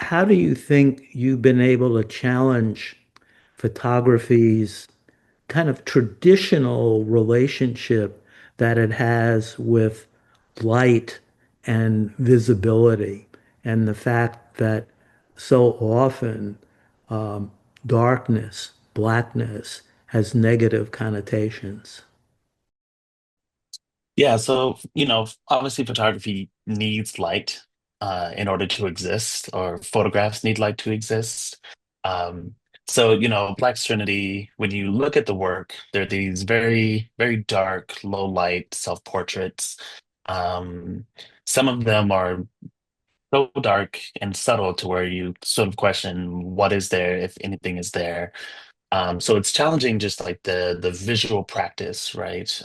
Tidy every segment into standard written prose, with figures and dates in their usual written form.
how do you think you've been able to challenge photography's kind of traditional relationship that it has with light and visibility, and the fact that so often um, darkness, blackness, has negative connotations? Yeah, so obviously photography needs light in order to exist, or photographs need light to exist. Um, Black Trinity, when you look at the work, there are these very, very dark, low light self-portraits. Um, some of them are so dark and subtle to where you sort of question what is there, if anything is there. So it's challenging just like the visual practice, right?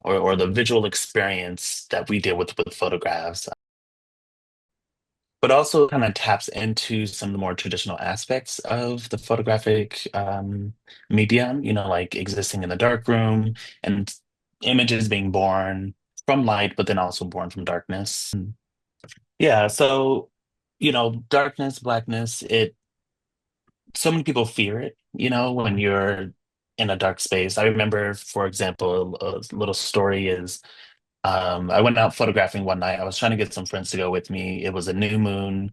Or the visual experience that we deal with photographs, but also kind of taps into some of the more traditional aspects of the photographic medium, like existing in the dark room and images being born from light, but then also born from darkness. Yeah, so, darkness, blackness, so many people fear it, when you're in a dark space. I remember, for example, a little story is I went out photographing one night. I was trying to get some friends to go with me. It was a new moon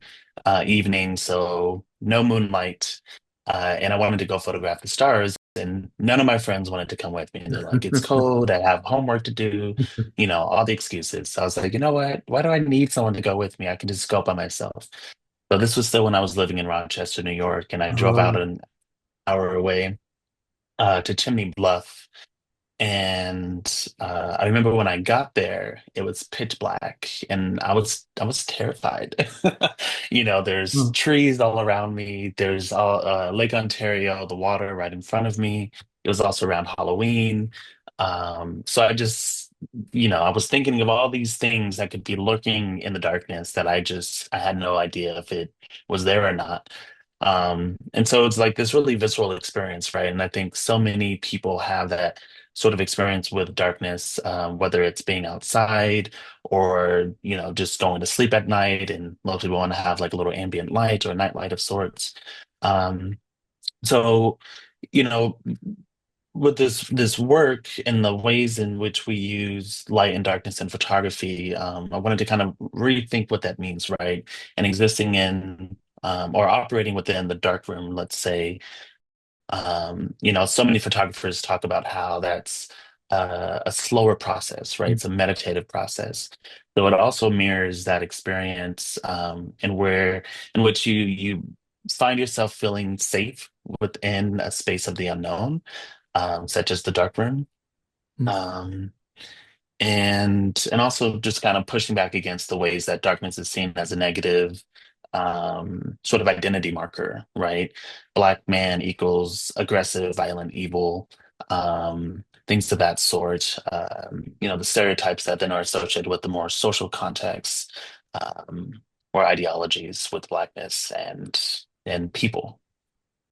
evening, so no moonlight. And I wanted to go photograph the stars, and none of my friends wanted to come with me. And they're like, it's cold, I have homework to do, all the excuses. So I was like, you know what? Why do I need someone to go with me? I can just go by myself. So this was still when I was living in Rochester, New York, and I drove out Oh, an hour away to Chimney Bluff, and I remember when I got there, it was pitch black, and I was terrified. There's oh, trees all around me. There's Lake Ontario, the water right in front of me. It was also around Halloween. So I was thinking of all these things that could be lurking in the darkness that I had no idea if it was there or not. And so it's like this really visceral experience, right? And I think so many people have that sort of experience with darkness, whether it's being outside or, just going to sleep at night. And most people want to have like a little ambient light or a night light of sorts. Um, so, you know, with this work and the ways in which we use light and darkness in photography, I wanted to kind of rethink what that means, right? And existing in or operating within the dark room, let's say. So many photographers talk about how that's a slower process, right? It's a meditative process. So it also mirrors that experience, in which you find yourself feeling safe within a space of the unknown, such as the dark room. Um, and also just kind of pushing back against the ways that darkness is seen as a negative sort of identity marker, right? Black man equals aggressive, violent, evil, things of that sort. The stereotypes that then are associated with the more social contexts, or ideologies with blackness and people.